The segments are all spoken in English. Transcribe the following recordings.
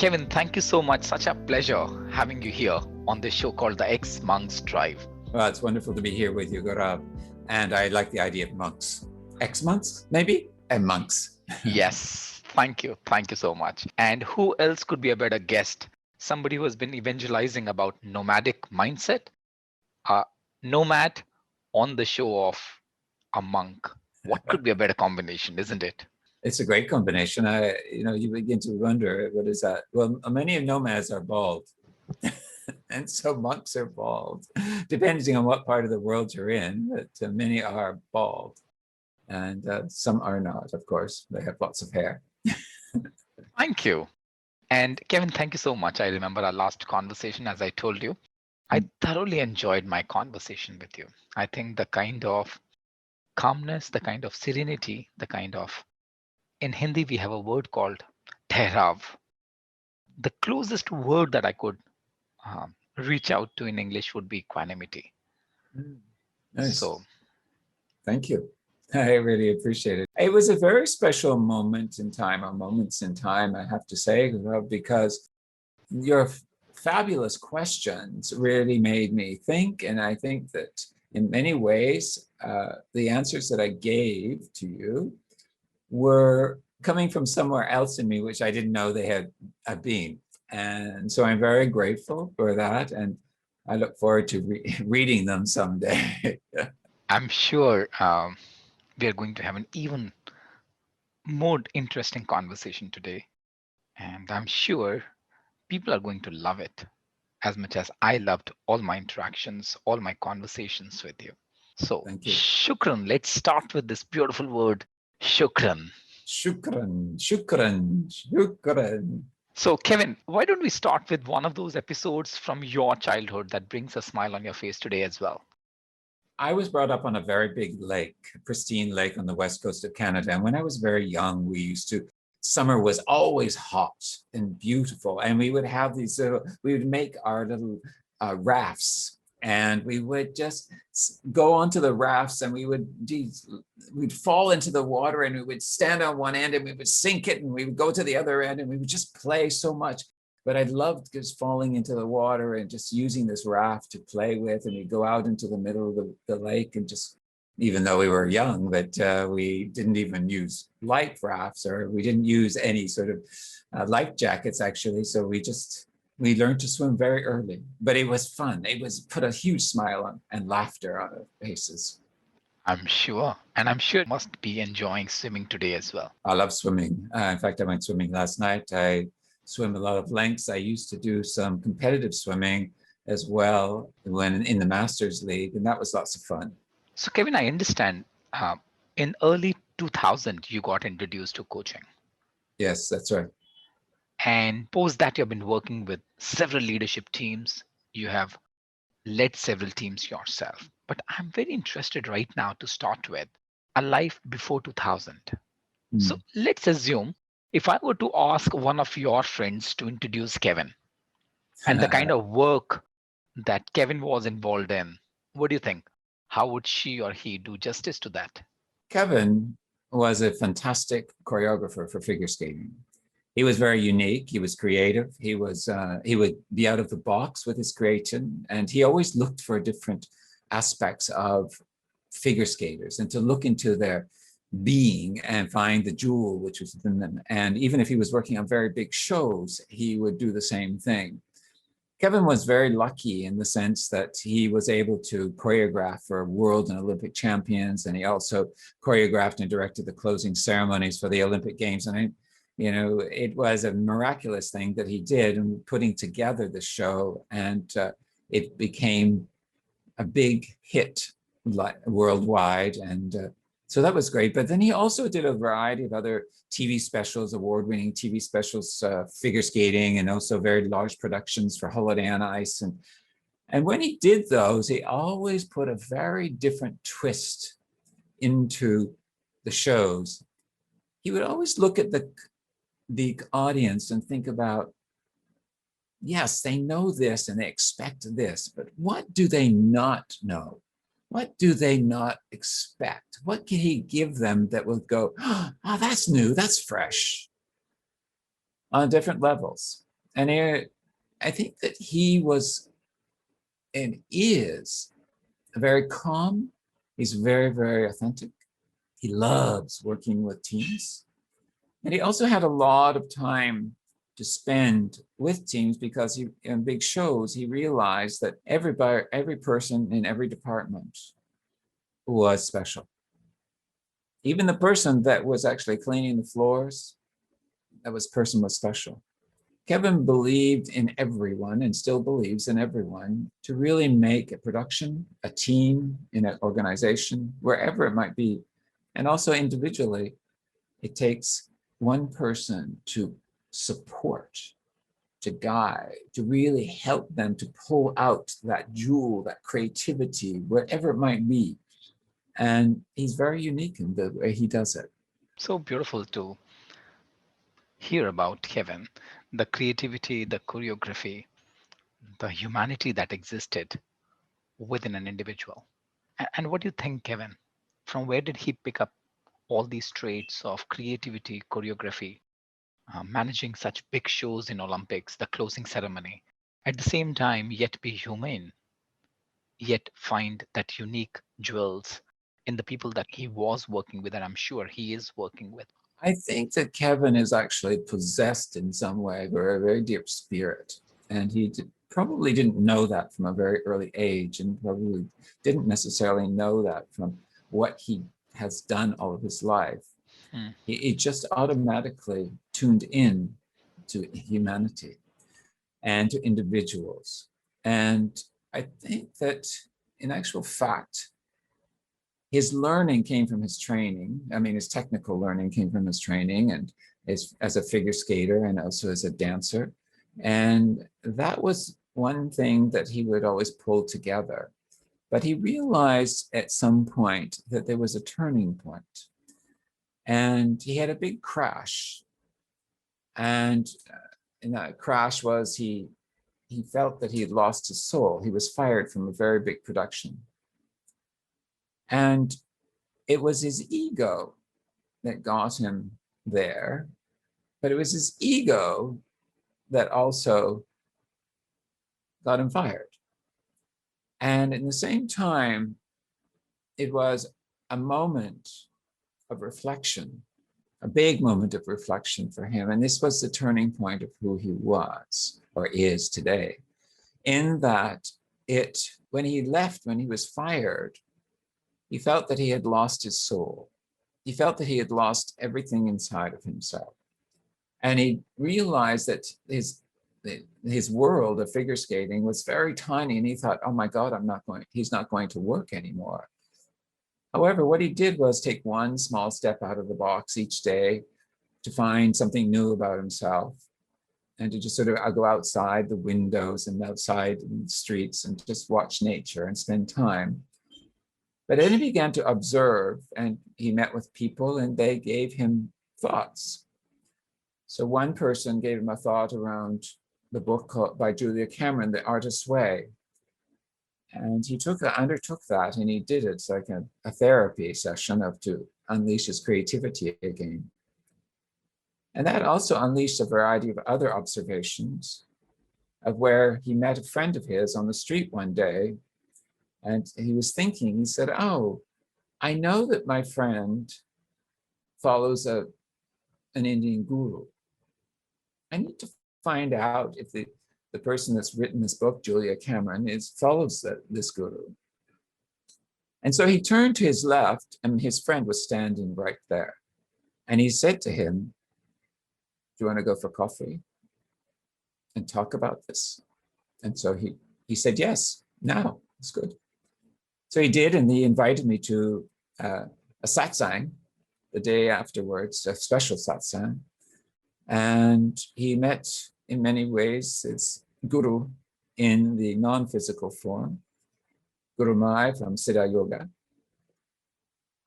Kevin, thank you so much. Such a pleasure having you here on this show called the Ex-Monks Drive. Well, it's wonderful to be here with you, Gaurav. And I like the idea of monks. Ex-monks, maybe? And monks. Yes, thank you. Thank you so much. And who else could be a better guest? Somebody who has been evangelizing about nomadic mindset, a nomad on the show of a monk. What could be a better combination, isn't it? It's a great combination. You begin to wonder, what is that? Well, many nomads are bald. And so monks are bald, depending on what part of the world you're in, but many are bald. And some are not, of course. They have lots of hair. Thank you. And Kevin, thank you so much. I remember our last conversation, as I told you. I thoroughly enjoyed my conversation with you. I think the kind of calmness, the kind of serenity, the kind of, in Hindi, we have a word called Therav. The closest word that I could reach out to in English would be equanimity. Nice. So, thank you. I really appreciate it. It was a very special moment in time, or moments in time, I have to say, because your fabulous questions really made me think. And I think that in many ways, the answers that I gave to you were coming from somewhere else in me, which I didn't know they had been. And so I'm very grateful for that. And I look forward to reading them someday. I'm sure we are going to have an even more interesting conversation today. And I'm sure people are going to love it as much as I loved all my interactions, all my conversations with you. So, Thank you. shukran. Let's start with this beautiful word, shukran. Shukran, shukran, shukran. So, Kevin, why don't we start with one of those episodes from your childhood that brings a smile on your face today as well? I was brought up on a very big lake, a pristine lake on the west coast of Canada. And when I was very young, summer was always hot and beautiful. And we would have we would make our little rafts, and we would just go onto the rafts, and we'd fall into the water, and we would stand on one end and we would sink it, and we would go to the other end, and we would just play so much. But I loved just falling into the water and just using this raft to play with. And we'd go out into the middle of the lake, and just, even though we were young, but we didn't even use life rafts, or we didn't use any sort of life jackets, actually. So we learned to swim very early, but it was fun. It put a huge smile on and laughter on our faces. I'm sure. And I'm sure you must be enjoying swimming today as well. I love swimming. In fact, I went swimming last night. I swim a lot of lengths. I used to do some competitive swimming as well when in the Masters League, and that was lots of fun. So, Kevin, I understand in early 2000, you got introduced to coaching. Yes, that's right. And post that, you've been working with several leadership teams. You have led several teams yourself. But I'm very interested right now to start with a life before 2000. So let's assume if I were to ask one of your friends to introduce Kevin and the kind of work that Kevin was involved in, what do you think? How would she or he do justice to that? Kevin was a fantastic choreographer for figure skating. He was very unique. He was creative. He would be out of the box with his creation, and he always looked for different aspects of figure skaters and to look into their being and find the jewel which was within them. And even if he was working on very big shows, he would do the same thing. Kevin was very lucky in the sense that he was able to choreograph for world and Olympic champions, and he also choreographed and directed the closing ceremonies for the Olympic Games. And it was a miraculous thing that he did in putting together the show, and it became a big hit worldwide. And so that was great. But then he also did a variety of other TV specials, award-winning TV specials, figure skating, and also very large productions for Holiday on Ice. And when he did those, he always put a very different twist into the shows. He would always look at the audience and think about, yes, they know this and they expect this, but what do they not know? What do they not expect? What can he give them that will go, oh, that's new, that's fresh, on different levels? And I think that he was and is very calm. He's very, very authentic. He loves working with teams. And he also had a lot of time to spend with teams because he, in big shows, he realized that every person in every department was special. Even the person that was actually cleaning the floors, person was special. Kevin believed in everyone and still believes in everyone to really make a production, a team, in an organization, wherever it might be. And also individually, it takes one person to support, to guide, to really help them to pull out that jewel, that creativity, wherever it might be. And he's very unique in the way he does it. So beautiful to hear about Kevin, the creativity, the choreography, the humanity that existed within an individual. And what do you think, Kevin? From where did he pick up all these traits of creativity, choreography, managing such big shows in Olympics, the closing ceremony, at the same time, yet be humane, yet find that unique jewels in the people that he was working with, and I'm sure he is working with? I think that Kevin is actually possessed in some way by a very deep spirit. And probably didn't know that from a very early age, and probably didn't necessarily know that from what he has done all of his life. Hmm. He just automatically tuned in to humanity and to individuals. And I think that in actual fact, his learning came from his training. I mean, his technical learning came from his training and as a figure skater and also as a dancer. And that was one thing that he would always pull together. But he realized at some point that there was a turning point. And he had a big crash. And in that crash was he felt that he had lost his soul. He was fired from a very big production. And it was his ego that got him there, but it was his ego that also got him fired. And in the same time, it was a moment of reflection, a big moment of reflection for him. And this was the turning point of who he was or is today, in that when he left, when he was fired, he felt that he had lost his soul. He felt that he had lost everything inside of himself. And he realized that his world of figure skating was very tiny, and he thought, oh my God, he's not going to work anymore. However, what he did was take one small step out of the box each day to find something new about himself and to just sort of go outside the windows and outside in the streets and just watch nature and spend time. But then he began to observe, and he met with people and they gave him thoughts. So one person gave him a thought around the book by Julia Cameron, The Artist's Way. And he undertook that, and he did it. It's like a therapy session to unleash his creativity again. And that also unleashed a variety of other observations of where he met a friend of his on the street one day. And he was thinking, he said, oh, I know that my friend follows an Indian guru. I need to find out if the person that's written this book, Julia Cameron, follows this guru. And so he turned to his left, and his friend was standing right there. And he said to him, do you want to go for coffee and talk about this? And so he said, yes, now, it's good. So he did, and he invited me to a satsang the day afterwards, a special satsang. And he met, in many ways, his guru in the non-physical form, Guru Mai from Siddha Yoga.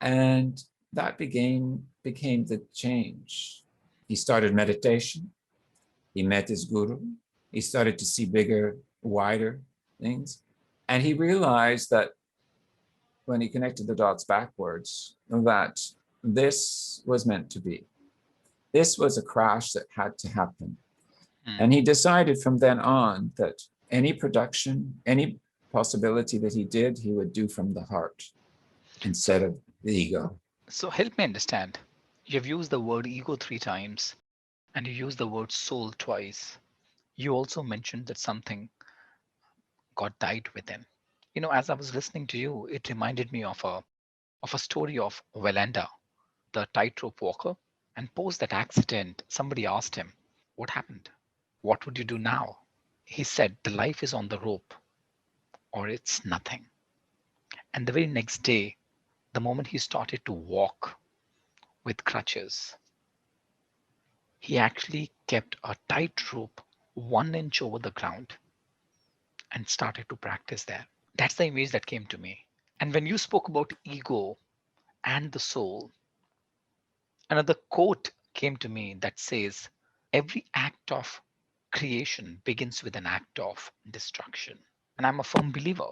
And that became the change. He started meditation. He met his guru. He started to see bigger, wider things. And he realized that when he connected the dots backwards, that this was meant to be. This was a crash that had to happen. Mm. And he decided from then on that any production, any possibility that he did, he would do from the heart So, instead of the ego. so help me understand. You've used the word ego 3 times and you used the word soul twice. You also mentioned that something got died within. As I was listening to you, it reminded me of a story of Welanda, the tightrope walker. And post that accident, somebody asked him, "What happened? What would you do now?" He said, "The life is on the rope, or it's nothing." And the very next day, the moment he started to walk with crutches, he actually kept a tightrope 1 inch over the ground and started to practice there. That's the image that came to me. And when you spoke about ego and the soul, another quote came to me that says, "Every act of creation begins with an act of destruction." And I'm a firm believer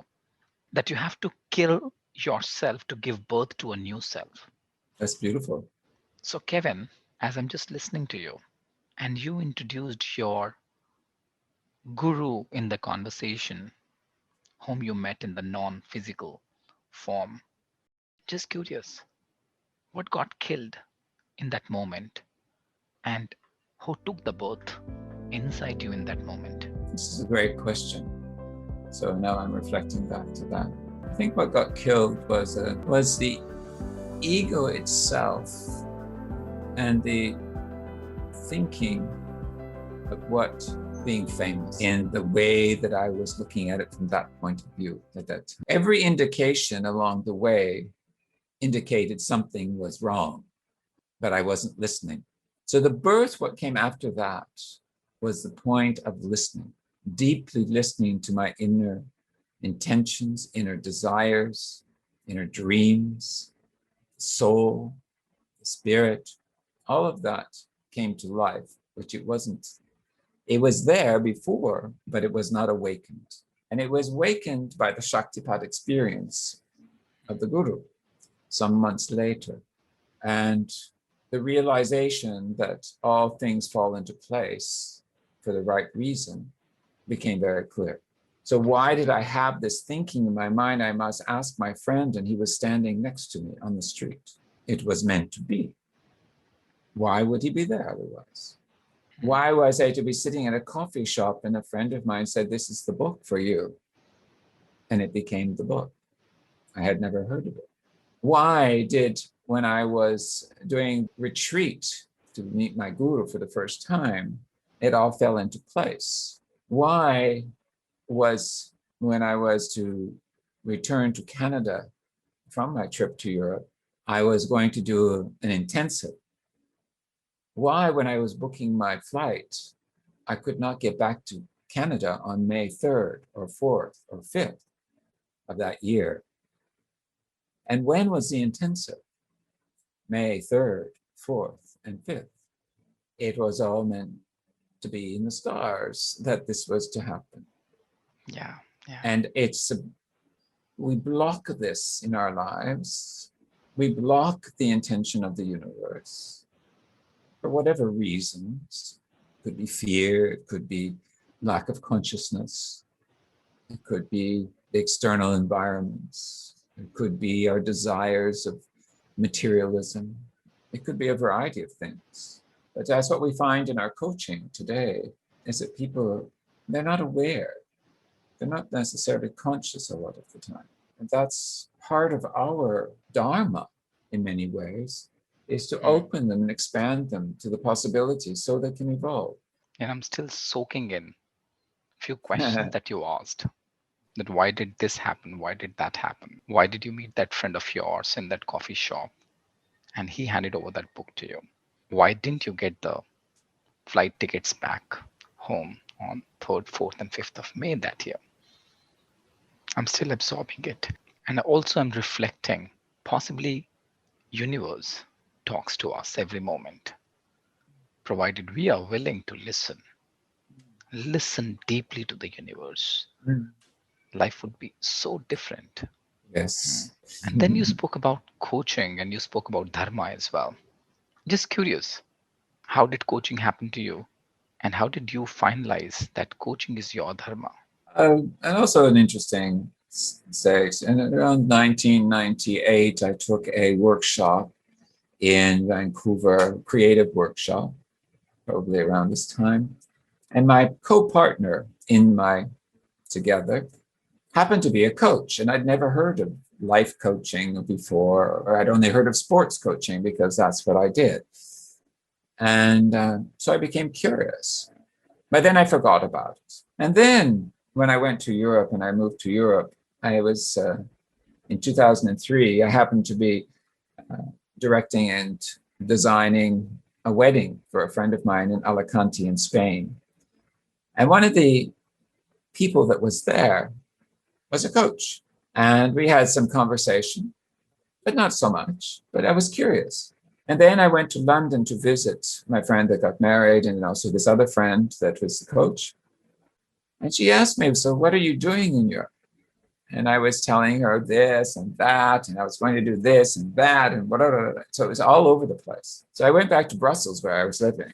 that you have to kill yourself to give birth to a new self. That's beautiful. So, Kevin, as I'm just listening to you, and you introduced your guru in the conversation, whom you met in the non physical form, just curious, what got killed in that moment and who took the birth inside you in that moment? This is a great question. So now I'm reflecting back to that. I think what got killed was the ego itself and the thinking of what being famous in the way that I was looking at it from that point of view. That every indication along the way indicated something was wrong, but I wasn't listening. So the birth, what came after that, was the point of listening, deeply listening to my inner intentions, inner desires, inner dreams, soul, spirit, all of that came to life, which it was there before, but it was not awakened. And it was awakened by the Shaktipat experience of the Guru some months later. And the realization that all things fall into place for the right reason became very clear. So why did I have this thinking in my mind? I must ask my friend, and he was standing next to me on the street. It was meant to be. Why would he be there otherwise? Why was I to be sitting at a coffee shop and a friend of mine said, "This is the book for you"? And it became the book. I had never heard of it. Why did, when I was doing retreat to meet my guru for the first time, it all fell into place? Why was, when I was to return to Canada from my trip to Europe, I was going to do an intensive? Why, when I was booking my flight, I could not get back to Canada on May 3rd or 4th or 5th of that year? And when was the intensive? May 3rd, 4th, and 5th. It was all meant to be in the stars that this was to happen. Yeah, yeah. And we block this in our lives. We block the intention of the universe for whatever reasons. It could be fear, it could be lack of consciousness, it could be the external environments, it could be our desires of materialism, it could be a variety of things. But that's what we find in our coaching today, is that people, they're not aware. They're not necessarily conscious a lot of the time. And that's part of our dharma in many ways, is to open them and expand them to the possibilities so they can evolve. And I'm still soaking in a few questions that you asked. That why did this happen? Why did that happen? Why did you meet that friend of yours in that coffee shop and he handed over that book to you? Why didn't you get the flight tickets back home on 3rd, 4th, and 5th of May that year? I'm still absorbing it. And also I'm reflecting, possibly universe talks to us every moment, provided we are willing to listen deeply to the universe. Life would be so different. Hmm. Yes. And then you spoke about coaching and you spoke about dharma as well. Just curious, how did coaching happen to you? And how did you finalize that coaching is your dharma? And also an interesting stage. And around 1998, I took a workshop in Vancouver, creative workshop, probably around this time. And my co-partner in my together happened to be a coach, and I'd never heard of life coaching before, or I'd only heard of sports coaching because that's what I did. And so I became curious, but then I forgot about it. And then when I went to Europe and I moved to Europe, I was in 2003, I happened to be directing and designing a wedding for a friend of mine in Alicante in Spain. And one of the people that was there was a coach. And we had some conversation, but not so much. But I was curious. And then I went to London to visit my friend that got married and also this other friend that was the coach. And she asked me, so what are you doing in Europe? And I was telling her this and that, and I was going to do this and that, and whatever. So it was all over the place. So I went back to Brussels where I was living.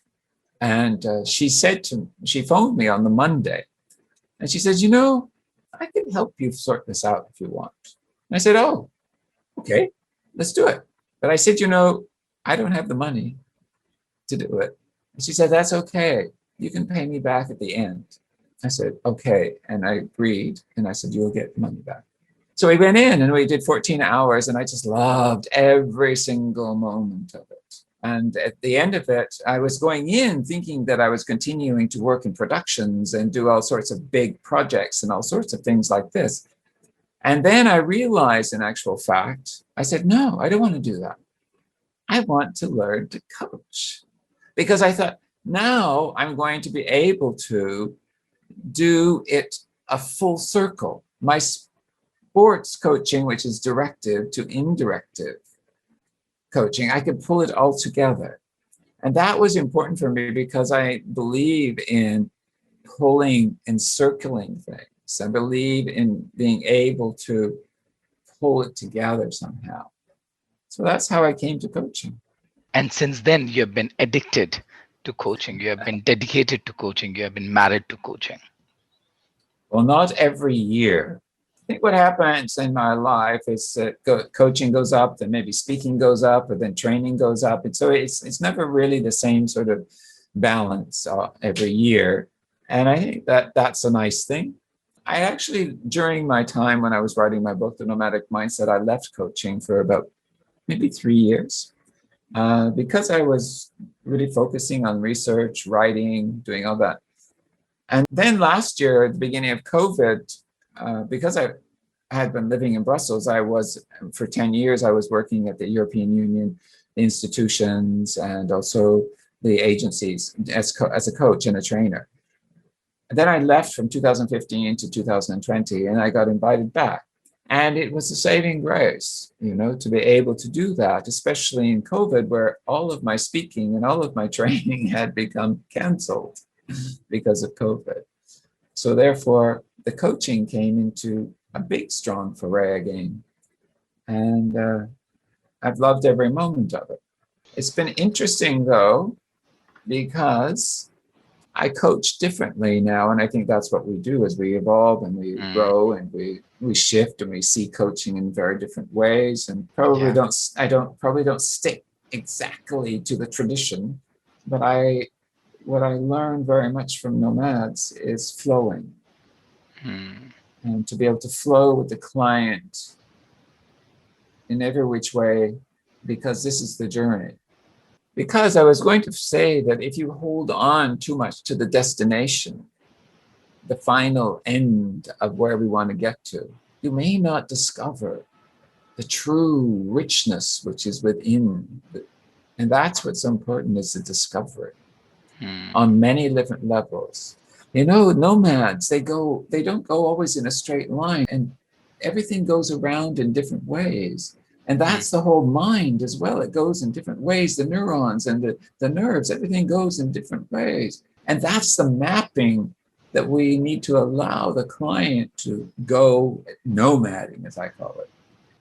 And she phoned me on the Monday. And she says, I can help you sort this out if you want. And I said, oh, okay, let's do it. But I said, I don't have the money to do it. And she said, that's okay. You can pay me back at the end. I said, okay. And I agreed. And I said, you'll get money back. So we went in and we did 14 hours and I just loved every single moment of it. And at the end of it, I was going in thinking that I was continuing to work in productions and do all sorts of big projects and all sorts of things like this. And then I realized, in actual fact, I said, no, I don't want to do that. I want to learn to coach. Because I thought, now I'm going to be able to do it a full circle. My sports coaching, which is directive to indirective coaching, I could pull it all together. And that was important for me because I believe in pulling and circling things. I believe in being able to pull it together somehow. So that's how I came to coaching. And since then, you have been addicted to coaching. You have been dedicated to coaching. You have been married to coaching. Well, not every year. I think what happens in my life is that coaching goes up, then maybe speaking goes up, or then training goes up. And so it's never really the same sort of balance every year. And I think that that's a nice thing. I actually, during my time when I was writing my book, The Nomadic Mindset, I left coaching for about maybe 3 years because I was really focusing on research, writing, doing all that. And then last year, at the beginning of COVID, because I had been living in Brussels, for 10 years, I was working at the European Union institutions and also the agencies as a coach and a trainer. And then I left from 2015 to 2020, and I got invited back. And it was a saving grace, to be able to do that, especially in COVID, where all of my speaking and all of my training had become canceled because of COVID. So therefore, the coaching came into a big, strong foray again. And I've loved every moment of it. It's been interesting, though, because I coach differently now. And I think that's what we do as we evolve and we grow and we shift and we see coaching in very different ways. And probably don't stick exactly to the tradition, but what I learned very much from nomads is flowing. And to be able to flow with the client in every which way, because this is the journey. Because I was going to say that if you hold on too much to the destination, the final end of where we want to get to, you may not discover the true richness which is within. And that's what's so important, is the discovery on many different levels. Nomads, they don't go always in a straight line, and everything goes around in different ways. And that's the whole mind as well. It goes in different ways. The neurons and the nerves, everything goes in different ways. And that's the mapping that we need to allow the client to go nomading, as I call it.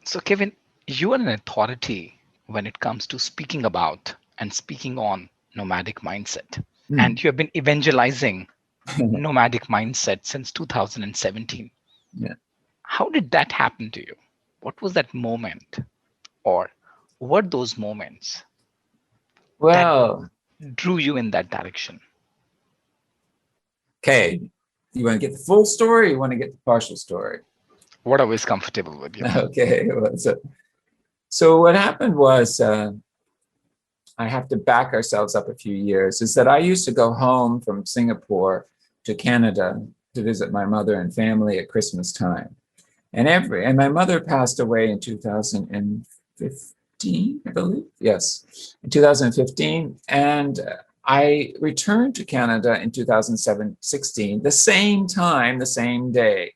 So, Kevin, you are an authority when it comes to speaking about and speaking on nomadic mindset. Mm. and you have been evangelizing nomadic mindset since 2017. Yeah. How did that happen to you? What was that moment, or what those moments that Well, drew you in that direction? okay. You want to get the full story, or you want to get the partial story? Whatever is comfortable with you. Okay. Well, so what happened was, I have to back ourselves up a few years, is that I used to go home from Singapore to Canada to visit my mother and family at Christmas time. And my mother passed away in 2015, I believe. Yes, in 2015. And I returned to Canada in 2016, the same time, the same day.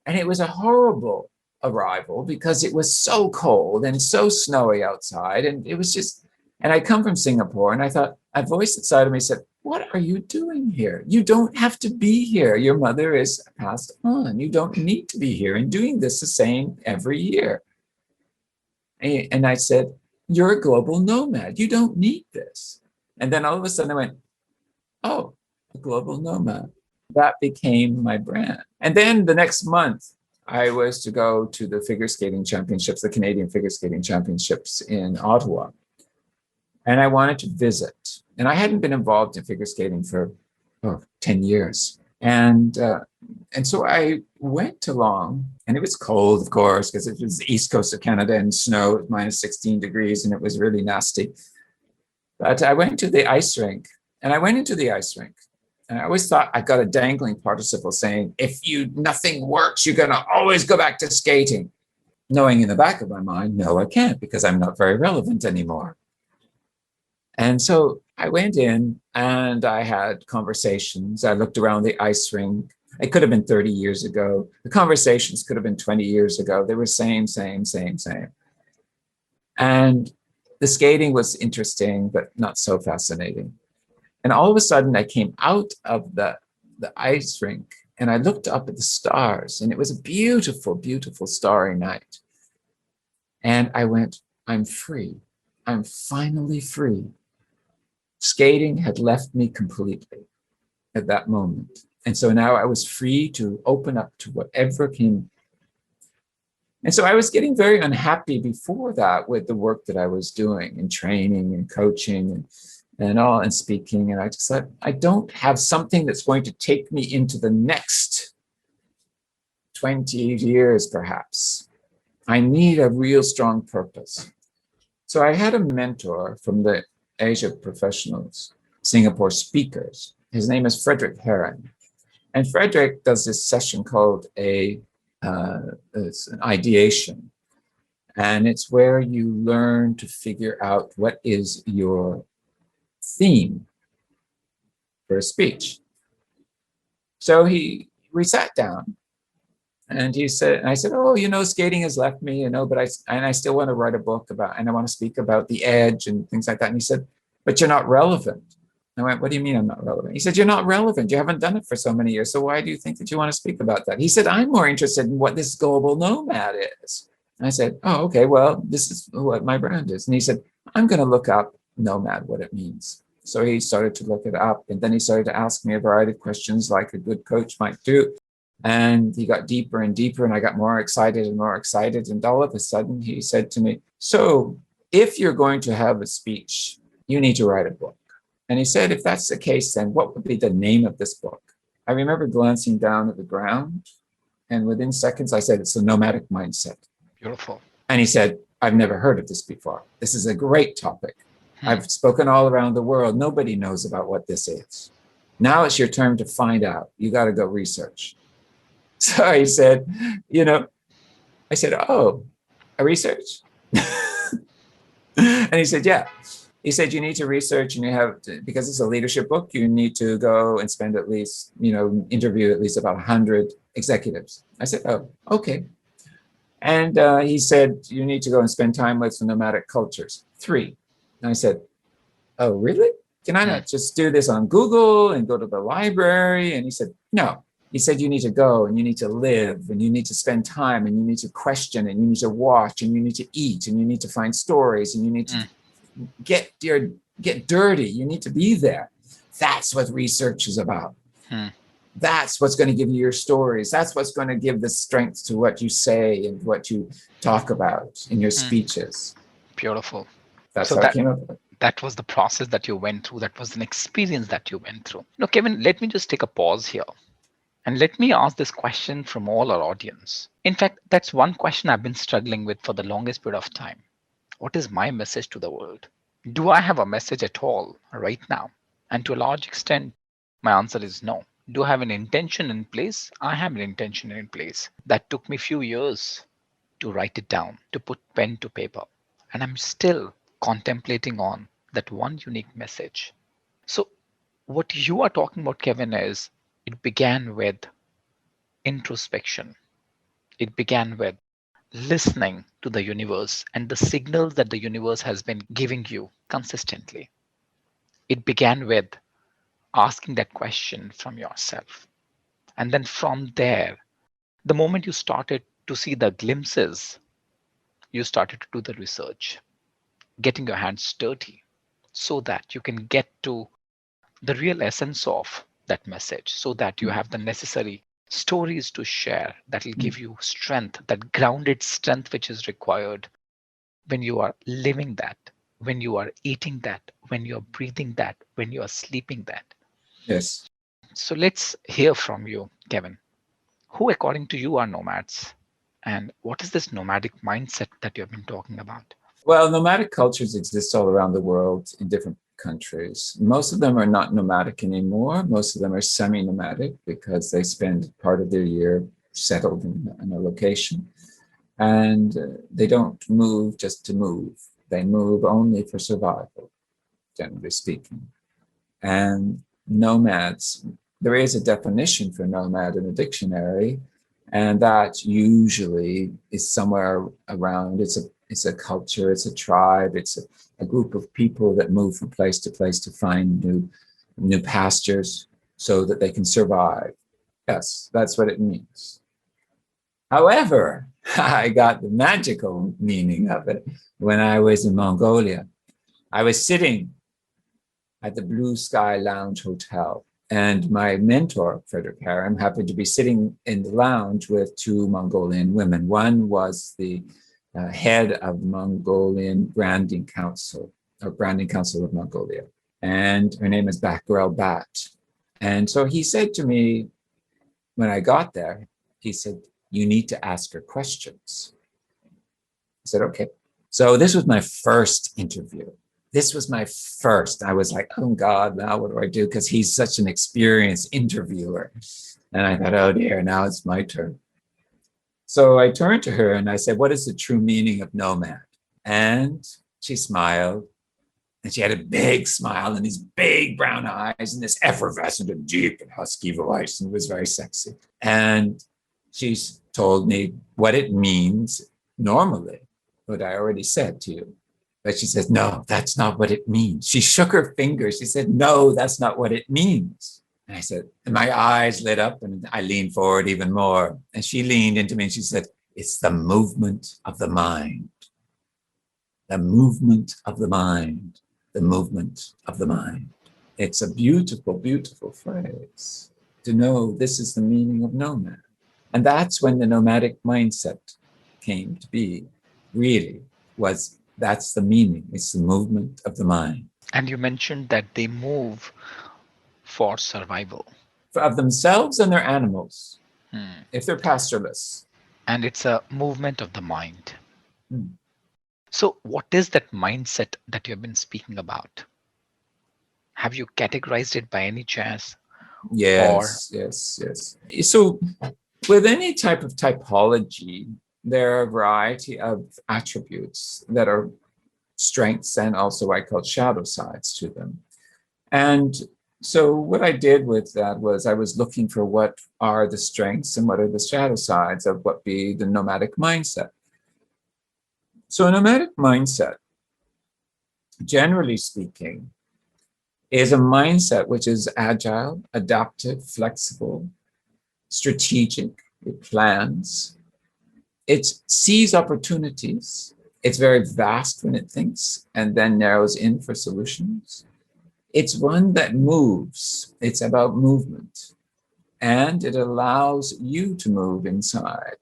And it was a horrible arrival because it was so cold and so snowy outside. And it was just, and I come from Singapore, and I thought, a voice inside of me said, what are you doing here? You don't have to be here. Your mother is passed on. You don't need to be here and doing this the same every year. And I said, you're a global nomad. You don't need this. And then all of a sudden I went, oh, a global nomad. That became my brand. And then the next month, I was to go to the figure skating championships, the Canadian figure skating championships in Ottawa. And I wanted to visit. And I hadn't been involved in figure skating for 10 years. And so I went along, and it was cold, of course, because it was the east coast of Canada and snow, it was minus 16 degrees, and it was really nasty. But I went to the ice rink, and I went into the ice rink. And I always thought I got a dangling participle saying, if nothing works, you're going to always go back to skating. Knowing in the back of my mind, no, I can't, because I'm not very relevant anymore. And so I went in and I had conversations. I looked around the ice rink. It could have been 30 years ago. The conversations could have been 20 years ago. They were same. And the skating was interesting, but not so fascinating. And all of a sudden I came out of the ice rink, and I looked up at the stars, and it was a beautiful, beautiful starry night. And I went, I'm free. I'm finally free. Skating had left me completely at that moment. And so now I was free to open up to whatever came. And so I was getting very unhappy before that with the work that I was doing and training and coaching and speaking. And I just thought, I don't have something that's going to take me into the next 20 years, perhaps. I need a real strong purpose. So I had a mentor from the Asia professionals, Singapore speakers. His name is Frederick Heron. And Frederick does this session called it's an ideation. And it's where you learn to figure out what is your theme for a speech. So we sat down, and he said, and I said, oh, skating has left me, but I still want to write a book and I want to speak about the edge and things like that. And he said, but you're not relevant. I went, what do you mean I'm not relevant? He said, you're not relevant. You haven't done it for so many years. So why do you think that you want to speak about that? He said, I'm more interested in what this global nomad is. And I said, oh, okay, well, this is what my brand is. And he said, I'm going to look up nomad, what it means. So he started to look it up, and then he started to ask me a variety of questions like a good coach might do. And he got deeper and deeper, and I got more excited and more excited. And all of a sudden he said to me, so if you're going to have a speech, you need to write a book. And he said, if that's the case, then what would be the name of this book? I remember glancing down at the ground, and within seconds I said, it's the Nomadic Mindset. Beautiful. And he said, I've never heard of this before. This is a great topic. I've spoken all around the world. Nobody knows about what this is. Now it's your turn to find out. You got to go research. So he said, I said, oh, a research? And he said, yeah. He said, you need to research, and you have to, because it's a leadership book, you need to go and spend at least, interview at least about 100 executives. I said, oh, okay. And he said, you need to go and spend time with some nomadic cultures, 3. And I said, oh, really? Can I not just do this on Google and go to the library? And he said, no. He said, you need to go, and you need to live, and you need to spend time, and you need to question, and you need to watch, and you need to eat, and you need to find stories, and you need to get dirty. You need to be there. That's what research is about. Hmm. That's what's going to give you your stories. That's what's going to give the strength to what you say and what you talk about in your Hmm. speeches. Beautiful. That's So how I that came up with it. that was the process that you went through. That was an experience that you went through. Now, Kevin, let me just take a pause here and let me ask this question from all our audience. In fact, that's one question I've been struggling with for the longest period of time. What is my message to the world? Do I have a message at all right now? And to a large extent, my answer is no. Do I have an intention in place? I have an intention in place. That took me a few years to write it down, to put pen to paper. And I'm still contemplating on that one unique message. So, what you are talking about, Kevin, is it began with introspection. It began with listening to the universe and the signals that the universe has been giving you consistently. It began with asking that question from yourself. And then from there, the moment you started to see the glimpses, you started to do the research, getting your hands dirty so that you can get to the real essence of that message, so that you have the necessary stories to share that will give you strength, that grounded strength which is required when you are living that, when you are eating that, when you're breathing that, when you are sleeping that. Yes. So let's hear from you, Kevin. Who, according to you, are nomads? And what is this nomadic mindset that you have been talking about? Well, nomadic cultures exist all around the world in different countries. Most of them are not nomadic anymore. Most of them are semi-nomadic because they spend part of their year settled in a location. And they don't move just to move. They move only for survival, generally speaking. And nomads, there is a definition for nomad in a dictionary, and that usually is somewhere around, it's a culture, it's a tribe, it's a group of people that move from place to place to find new pastures so that they can survive. Yes, that's what it means. However, I got the magical meaning of it when I was in Mongolia. I was sitting at the Blue Sky Lounge Hotel, and my mentor, Frederick Harem, happened to be sitting in the lounge with two Mongolian women. One was the head of the Mongolian Branding Council, or Branding Council of Mongolia, and her name is Bakurel Bat. And so he said to me when I got there, he said, "You need to ask her questions." I said, "Okay." So this was my first interview. This was my first. I was like, "Oh God, now what do I do?" Because he's such an experienced interviewer. And I thought, "Oh dear, now it's my turn." So I turned to her and I said, "What is the true meaning of nomad?" And she smiled. And she had a big smile and these big brown eyes and this effervescent and deep and husky voice, and it was very sexy. And she told me what it means normally, what I already said to you. But she says, "No, that's not what it means." She shook her finger. She said, "No, that's not what it means." And I said, and my eyes lit up and I leaned forward even more. And she leaned into me and she said, "It's the movement of the mind. The movement of the mind. The movement of the mind." It's a beautiful, beautiful phrase to know this is the meaning of nomad. And that's when the nomadic mindset came to be, really, was that's the meaning. It's the movement of the mind. And you mentioned that they move for survival. Of themselves and their animals, Hmm. if they're pastoralists. And it's a movement of the mind. Hmm. So, what is that mindset that you have been speaking about? Have you categorized it by any chance? Or, Yes, yes, yes. So with any type of typology, there are a variety of attributes that are strengths and also I call shadow sides to them. And so what I did with that was I was looking for what are the strengths and what are the shadow sides of what be the nomadic mindset. So a nomadic mindset, generally speaking, is a mindset which is agile, adaptive, flexible, strategic. It plans, it sees opportunities. It's very vast when it thinks and then narrows in for solutions. It's one that moves. It's about movement, and it allows you to move inside.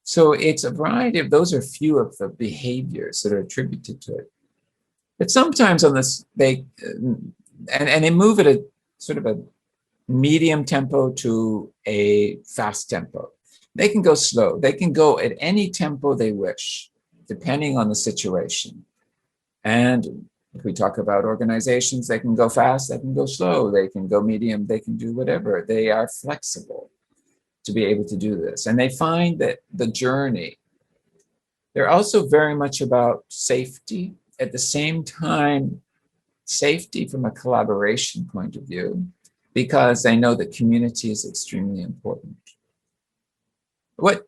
So it's a variety of, those are few of the behaviors that are attributed to it. But sometimes on this, and they move at a sort of a medium tempo to a fast tempo. They can go slow. They can go at any tempo they wish, depending on the situation. And if we talk about organizations, they can go fast, they can go slow, they can go medium, they can do whatever. They are flexible to be able to do this. And they find that the journey, they're also very much about safety. At the same time, safety from a collaboration point of view, because they know that community is extremely important. What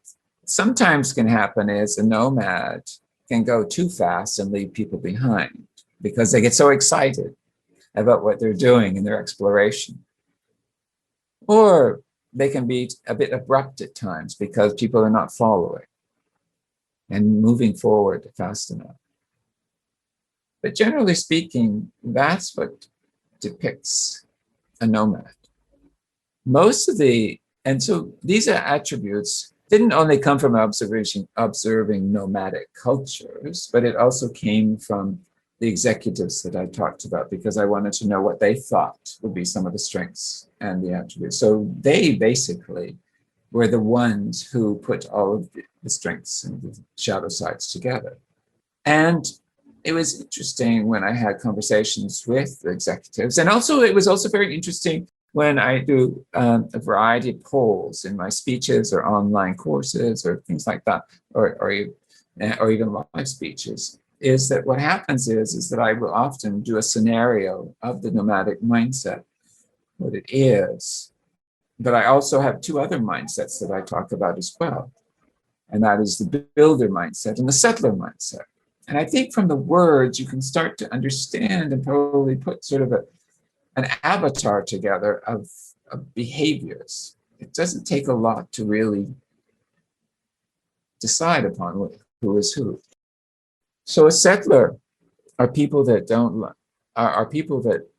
sometimes can happen is a nomad can go too fast and leave people behind because they get so excited about what they're doing in their exploration. Or they can be a bit abrupt at times because people are not following and moving forward fast enough. But generally speaking, that's what depicts a nomad. Most of the, and so these are attributes didn't only come from observing nomadic cultures, but it also came from the executives that I talked about, because I wanted to know what they thought would be some of the strengths and the attributes. So they basically were the ones who put all of the strengths and the shadow sides together. And it was interesting when I had conversations with the executives. And also, it was also very interesting when I do a variety of polls in my speeches or online courses or things like that, or even live speeches, is that what happens is that I will often do a scenario of the nomadic mindset, what it is. But I also have two other mindsets that I talk about as well. And that is the builder mindset and the settler mindset. And I think from the words, you can start to understand and probably put sort of an avatar together of behaviors. It doesn't take a lot to really decide upon who is who. So a settler are people that don't are people that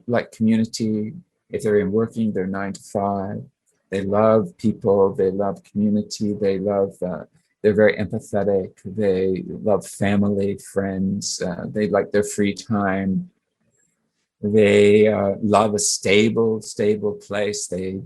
like community. If they're in working, they're 9 to 5. They love people. They love community. They love. They're very empathetic. They love family, friends. They like their free time. They love a stable place. They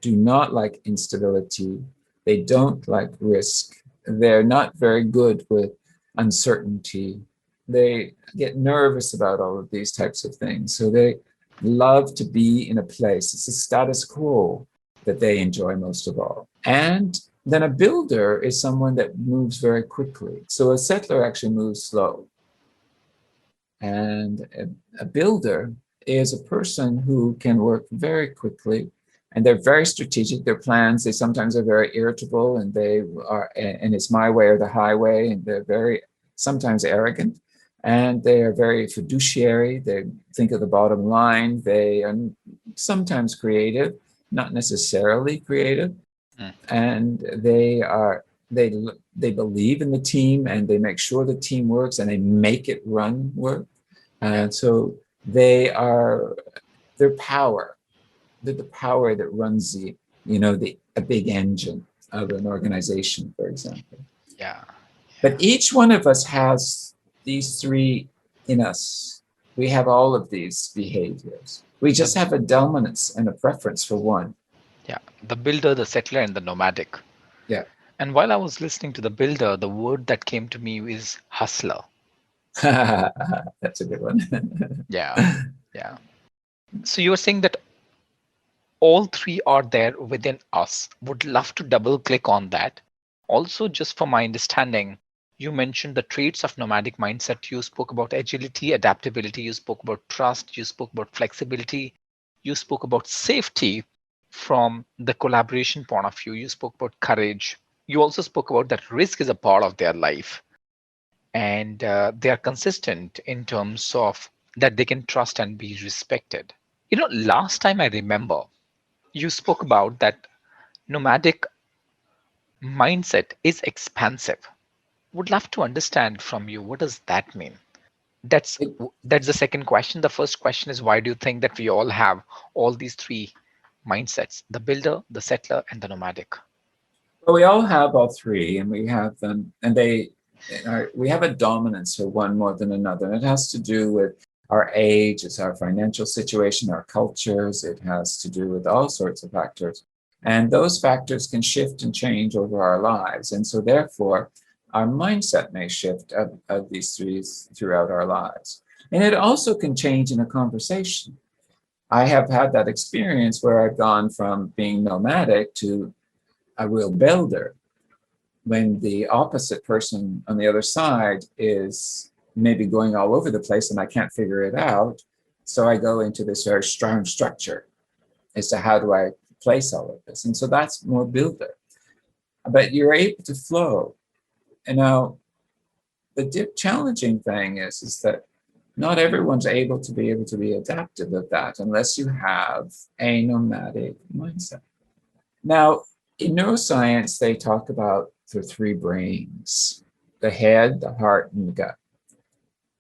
do not like instability. They don't like risk. They're not very good with uncertainty. They get nervous about all of these types of things. So they love to be in a place. It's the status quo that they enjoy most of all. And then a builder is someone that moves very quickly. So a settler actually moves slow. And a builder is a person who can work very quickly, and they're very strategic. Their plans, they sometimes are very irritable, and and it's my way or the highway, and they're very sometimes arrogant, and they are very fiduciary. They think of the bottom line. They are sometimes creative, not necessarily creative, and they believe in the team, and they make sure the team works, and they make it work. And so their power, they're the power that runs a big engine of an organization, for example. Yeah. But each one of us has these three in us. We have all of these behaviors. We just have a dominance and a preference for one. Yeah. The builder, the settler, and the nomadic. Yeah. And while I was listening to the builder, the word that came to me is hustler. That's a good one. Yeah. Yeah. So you were saying that all three are there within us. Would love to double click on that. Also, just for my understanding, you mentioned the traits of nomadic mindset. You spoke about agility, adaptability, you spoke about trust, you spoke about flexibility, you spoke about safety from the collaboration point of view, you spoke about courage. You also spoke about that risk is a part of their life, and they are consistent in terms of that they can trust and be respected. Last time I remember, you spoke about that nomadic mindset is expansive. Would love to understand from you, what does that mean? That's It- that's the second question. The first question is, why do you think that we all have all these three mindsets: the builder, the settler, and the nomadic? well, we all have all three, and we have them, and we have a dominance for one more than another. And it has to do with our age, it's our financial situation, our cultures. It has to do with all sorts of factors. And those factors can shift and change over our lives. And so therefore, our mindset may shift of these three throughout our lives. And it also can change in a conversation. I have had that experience where I've gone from being nomadic to a real builder when the opposite person on the other side is maybe going all over the place and I can't figure it out. So I go into this very strong structure as to how do I place all of this. And so that's more builder. But you're able to flow. And now the challenging thing is that not everyone's able to be adaptive of that unless you have a nomadic mindset. Now, in neuroscience, they talk about the three brains: the head, the heart, and the gut.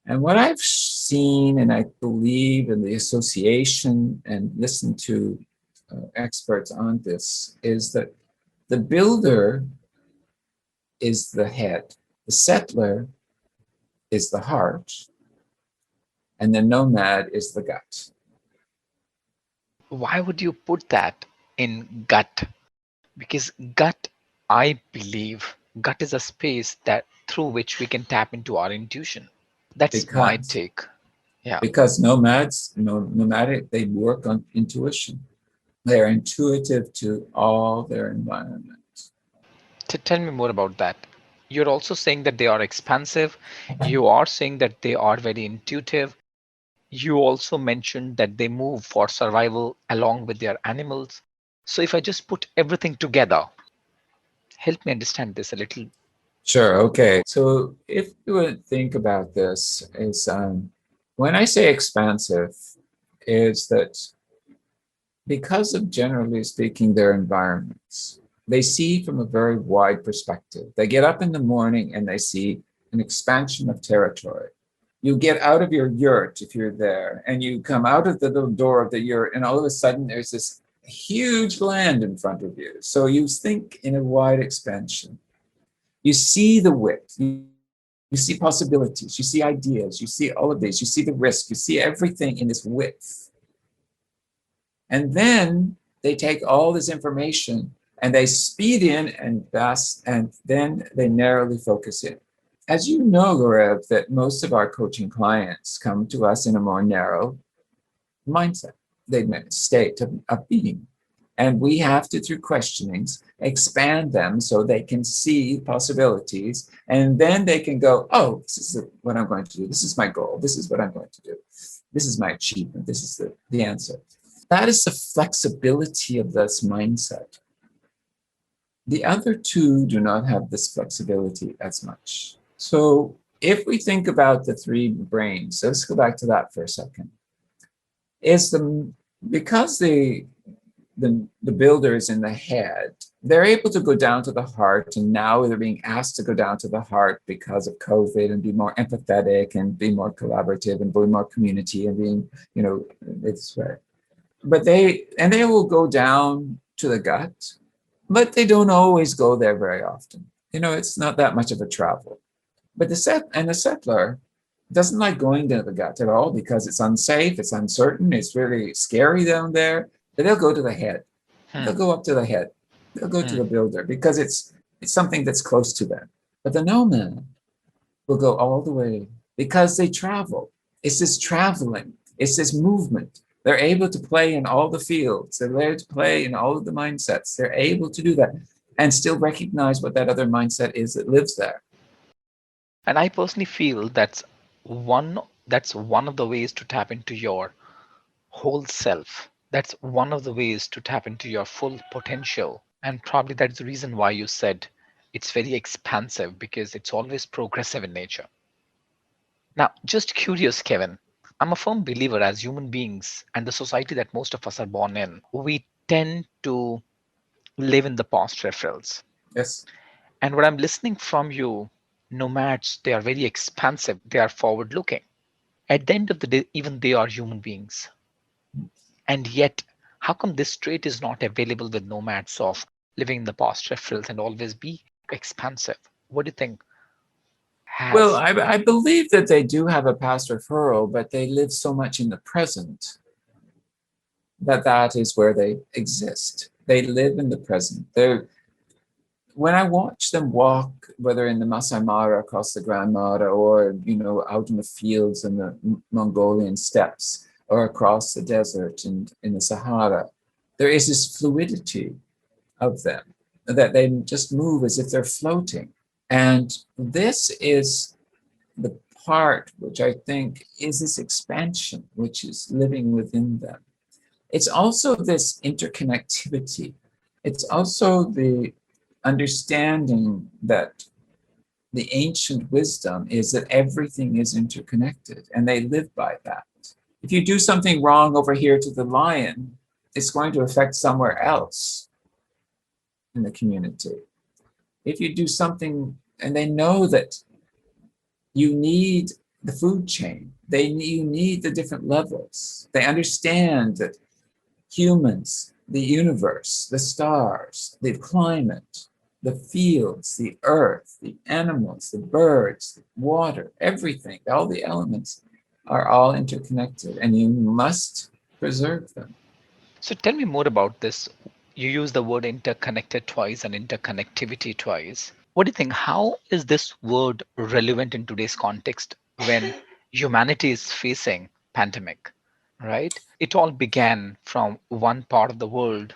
And what I've seen, and I believe in the association and listened to experts on this, is that the builder is the head, the settler is the heart, and the nomad is the gut. Why would you put that in gut? Because gut, I believe, gut is a space that through which we can tap into our intuition. That's my Because take. Yeah. because nomadic, they work on intuition. They're intuitive to all their environment. Tell me more about that. You're also saying that they are expansive. You are saying that they are very intuitive. You also mentioned that they move for survival along with their animals. So if I just put everything together, help me understand this a little. Sure. Okay. So if you would think about this, is when I say expansive, is that because of generally speaking their environments, they see from a very wide perspective. They get up in the morning and they see an expansion of territory. You get out of your yurt if you're there, and you come out of the little door of the yurt, and all of a sudden there's this huge land in front of you. So you think in a wide expansion. You see the width, you see possibilities, you see ideas, you see all of these, you see the risk, you see everything in this width. And then they take all this information and they speed in and fast, and then they narrowly focus in. As you know, Gaurav, that most of our coaching clients come to us in a more narrow mindset. They state of being. And we have to, through questionings, expand them so they can see possibilities. And then they can go, oh, this is what I'm going to do. This is my goal. This is what I'm going to do. This is my achievement. This is the answer. That is the flexibility of this mindset. The other two do not have this flexibility as much. So if we think about the three brains, so let's go back to that for a second. Is because the builders in the head, they're able to go down to the heart, and now they're being asked to go down to the heart because of COVID and be more empathetic and be more collaborative and be more community and being, it's right. But they will go down to the gut, but they don't always go there very often. It's not that much of a travel. But the settler doesn't like going to the gut at all because it's unsafe, it's uncertain, it's really scary down there. But they'll go to the head. They'll Hmm, go up to the head. They'll go to hmm. the builder because it's something that's close to them. But the nomad will go all the way because they travel. It's this traveling. It's this movement. They're able to play in all the fields. They're able to play in all of the mindsets. They're able to do that and still recognize what that other mindset is that lives there. And I personally feel that's one of the ways to tap into your whole self. That's one of the ways to tap into your full potential. And probably that's the reason why you said it's very expansive, because it's always progressive in nature. Now, just curious, Kevin, I'm a firm believer as human beings and the society that most of us are born in, we tend to live in the past referrals. Yes. And what I'm listening from you, nomads, they are very expansive, they are forward looking. At the end of the day, even they are human beings. And yet, how come this trait is not available with nomads of living in the past referrals and always be expansive? What do you think Well, has? I believe that they do have a past referral, but they live so much in the present that that is where they exist. They live in the present. They're, when I watch them walk, whether in the Masai Mara across the Grand Mara, or out in the fields in the Mongolian steppes, or across the desert and in the Sahara, there is this fluidity of them that they just move as if they're floating. And this is the part which I think is this expansion, which is living within them. It's also this interconnectivity. It's also the understanding that the ancient wisdom is that everything is interconnected, and they live by that. If you do something wrong over here to the lion, it's going to affect somewhere else in the community. If you do something, and they know that you need the food chain, you need the different levels. They understand that humans, the universe, the stars, the climate, the fields, the earth, the animals, the birds, the water, everything, all the elements are all interconnected, and you must preserve them. So tell me more about this. You use the word interconnected twice and interconnectivity twice. What do you think? How is this word relevant in today's context when humanity is facing pandemic, right? It all began from one part of the world,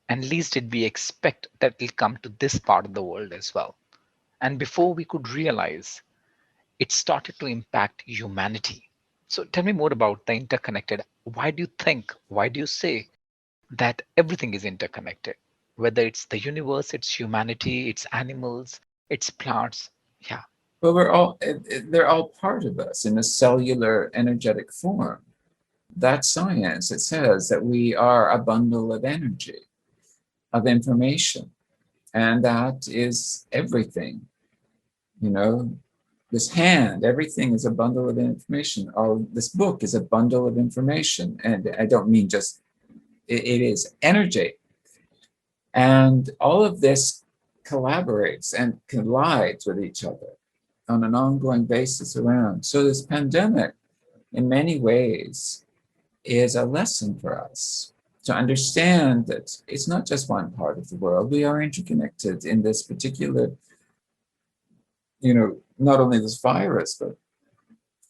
and least did we expect that it'll come to this part of the world as well. And before we could realize, it started to impact humanity. So tell me more about the interconnected. Why do you think, why do you say that everything is interconnected? Whether it's the universe, it's humanity, it's animals, it's plants. Yeah. But they're all part of us in a cellular energetic form. That's science. It says that we are a bundle of energy, of information, and that is everything. You know, this hand, everything is a bundle of information. All this book is a bundle of information, and I don't mean just it is energy, and all of this collaborates and collides with each other on an ongoing basis around. So this pandemic, in many ways, is a lesson for us to understand that it's not just one part of the world. We are interconnected in this particular, not only this virus, but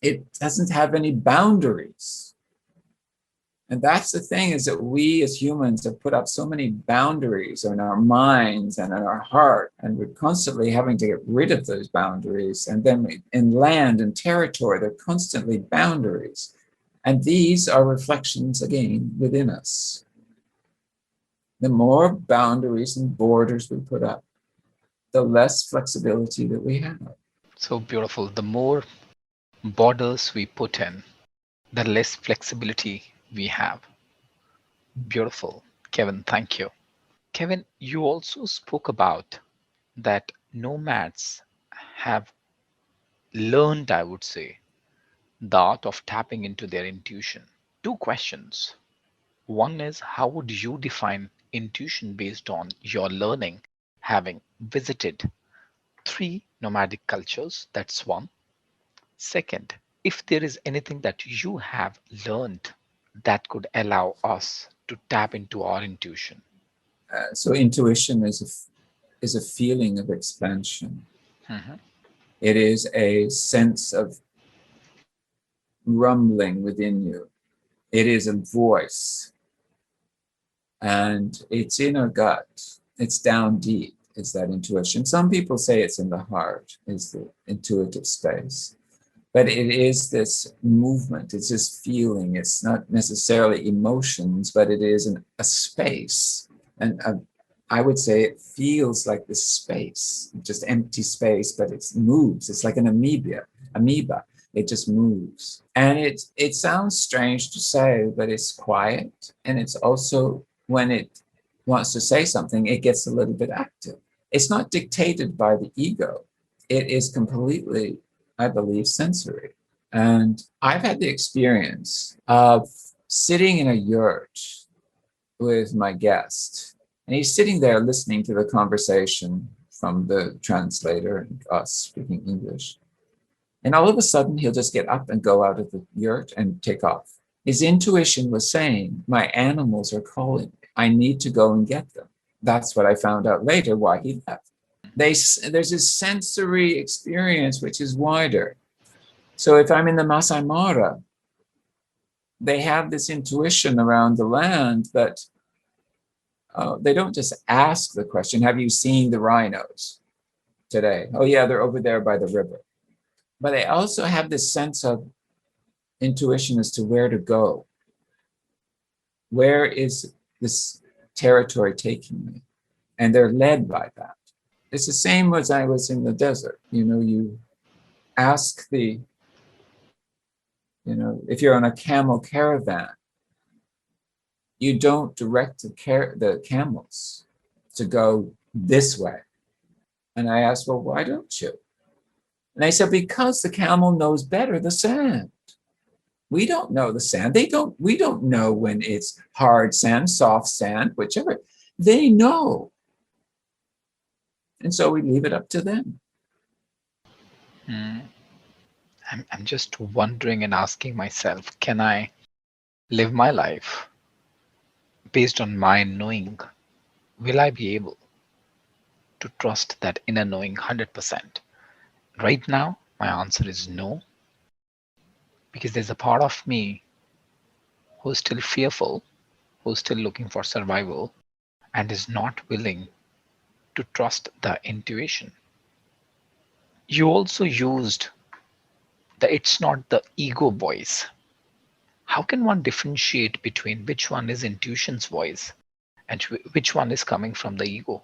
it doesn't have any boundaries. And that's the thing, is that we as humans have put up so many boundaries in our minds and in our heart, and we're constantly having to get rid of those boundaries. And then in land and territory, there are constantly boundaries. And these are reflections, again, within us. The more boundaries and borders we put up, the less flexibility that we have. So beautiful. The more borders we put in, the less flexibility we have. Beautiful. Kevin, thank you. Kevin, you also spoke about that nomads have learned, I would say, the art of tapping into their intuition. Two questions. One is, how would you define intuition based on your learning, having visited three nomadic cultures? That's one. Second, if there is anything that you have learned that could allow us to tap into our intuition. So intuition is a feeling of expansion. Mhm. It is a sense of rumbling within you. It is a voice, and it's in our gut. It's down deep. It's that intuition. Some people say it's in the heart, is the intuitive space. But it is this movement, it's this feeling. It's not necessarily emotions, but it is a space. And I would say it feels like this space, just empty space, but it moves. It's like an amoeba. It just moves. And it sounds strange to say, but it's quiet. And it's also, when it wants to say something, it gets a little bit active. It's not dictated by the ego. It is completely, I believe, sensory. And I've had the experience of sitting in a yurt with my guest, and he's sitting there listening to the conversation from the translator and us speaking English. And all of a sudden, he'll just get up and go out of the yurt and take off. His intuition was saying, my animals are calling me. I need to go and get them. That's what I found out later why he left. There's this sensory experience which is wider. So if I'm in the Masai Mara, they have this intuition around the land that they don't just ask the question, have you seen the rhinos today? Oh yeah, they're over there by the river. But they also have this sense of intuition as to where to go. Where is this territory taking me? And they're led by that. It's the same as I was in the desert. You ask if you're on a camel caravan, you don't direct the camels to go this way. And I asked, well, why don't you? And they said, because the camel knows better the sand. We don't know the sand. We don't know when it's hard sand, soft sand, whichever. They know. And so we leave it up to them. I'm just wondering and asking myself, can I live my life based on my knowing? Will I be able to trust that inner knowing 100%? Right now, my answer is no, because there's a part of me who's still fearful, who's still looking for survival, and is not willing to trust the intuition. You also used it's not the ego voice. How can one differentiate between which one is intuition's voice and which one is coming from the ego?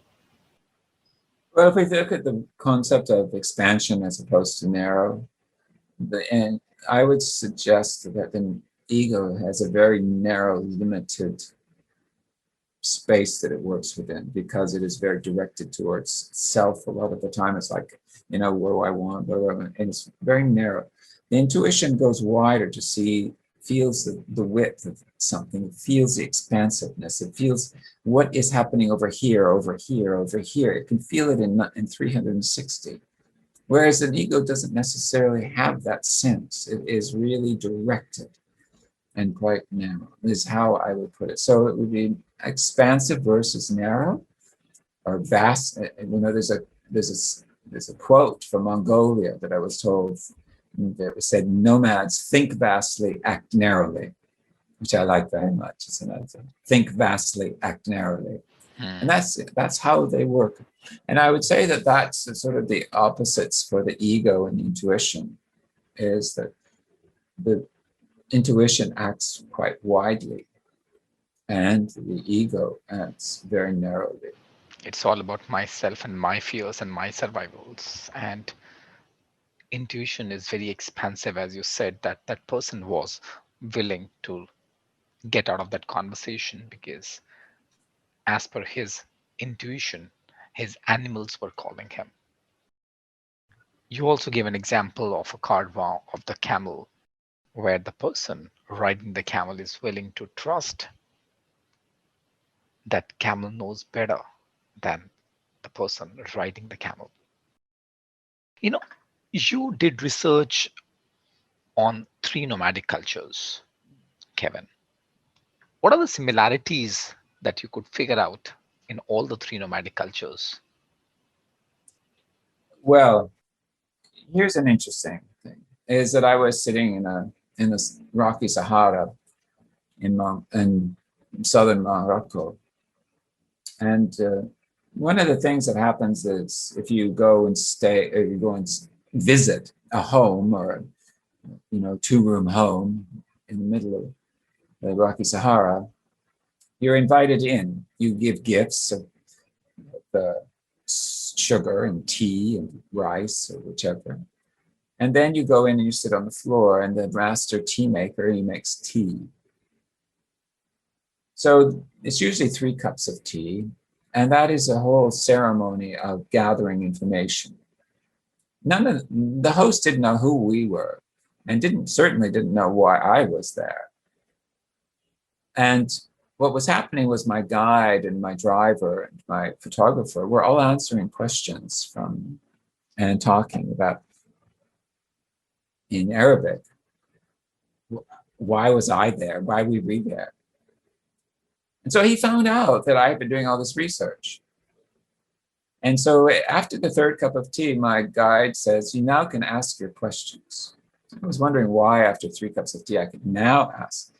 Well, if we look at the concept of expansion as opposed to narrow, and I would suggest that the ego has a very narrow, limited space that it works within, because it is very directed towards self a lot of the time. It's like, what do I want? And it's very narrow. The intuition goes wider to see, feels the width of something, it feels the expansiveness, it feels what is happening over here, over here, over here. It can feel it in 360. Whereas an ego doesn't necessarily have that sense. It is really directed and quite narrow, is how I would put it. So it would be expansive versus narrow, or vast. There's a quote from Mongolia that I was told that said, "Nomads think vastly, act narrowly," which I like very much. It's another thing. Think vastly, act narrowly. And that's how they work. And I would say that that's sort of the opposites for the ego and intuition, is that the intuition acts quite widely and the ego acts very narrowly. It's all about myself and my fears and my survivals. And intuition is very expansive, as you said, that person was willing to get out of that conversation because, as per his intuition, his animals were calling him. You also gave an example of a caravan of the camel, where the person riding the camel is willing to trust that camel knows better than the person riding the camel. You know, you did research on 3 nomadic cultures, Kevin. What are the similarities that you could figure out in all the 3 nomadic cultures? Well, here's an interesting thing, is that I was sitting in this rocky Sahara in southern Morocco. And one of the things that happens is if you go and visit a home, or 2-room home in the middle of the Rocky Sahara, you're invited in. You give gifts of sugar and tea and rice or whichever. And then you go in and you sit on the floor, and the master tea maker, he makes tea. So it's usually 3 cups of tea. And that is a whole ceremony of gathering information. The host didn't know who we were. and certainly didn't know why I was there. And what was happening was my guide and my driver and my photographer were all answering questions from and talking about in Arabic. Why was I there? Why were we there? And so he found out that I had been doing all this research. And so after the third cup of tea, my guide says, you now can ask your questions. I was wondering why after 3 cups of tea I could now ask.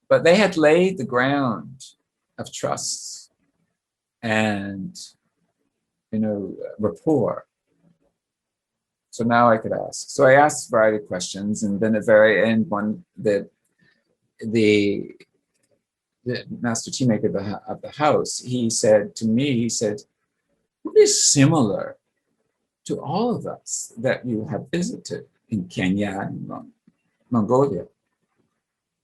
But they had laid the ground of trust and, rapport. So now I could ask. So I asked a variety of questions, and then at the very end, the master tea maker of the house, he said to me, he said, what is similar to all of us that you have visited in Kenya and Mongolia?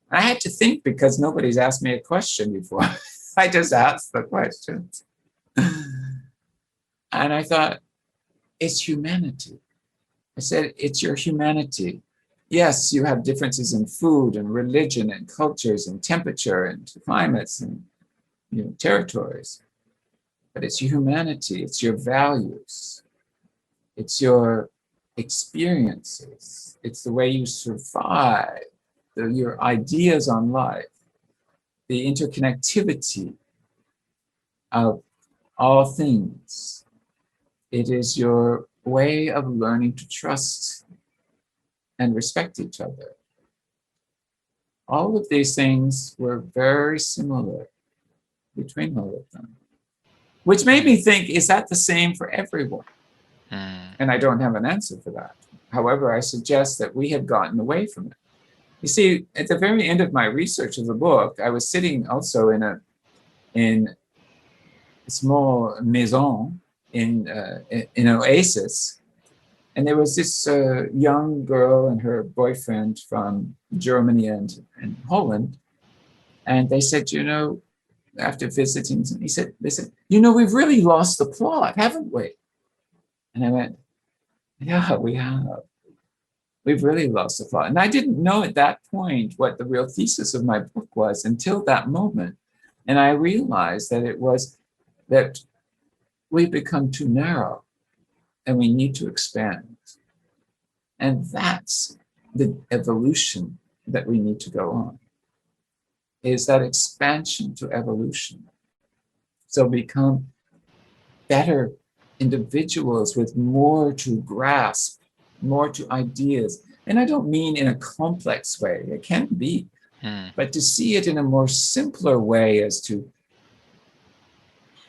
I had to think because nobody's asked me a question before. I just asked the questions. And I thought, it's humanity. I said, it's your humanity. Yes, you have differences in food and religion and cultures and temperature and climates and territories. But it's your humanity, it's your values, it's your experiences, it's the way you survive, your ideas on life, the interconnectivity of all things. It is your way of learning to trust and respect each other. All of these things were very similar between all of them, which made me think, is that the same for everyone? And I don't have an answer for that. However, I suggest that we have gotten away from it. You see, at the very end of my research of the book, I was sitting also in a small maison in Oasis, and there was this young girl and her boyfriend from Germany and Holland, and they said, after visiting, they said, we've really lost the plot, haven't we? And I went, yeah, we have. We've really lost the plot. And I didn't know at that point what the real thesis of my book was until that moment. And I realized that it was that we've become too narrow and we need to expand. And that's the evolution that we need to go on, is that expansion to evolution. So become better individuals with more to grasp, more to ideas. And I don't mean in a complex way, it can be, but to see it in a more simpler way as to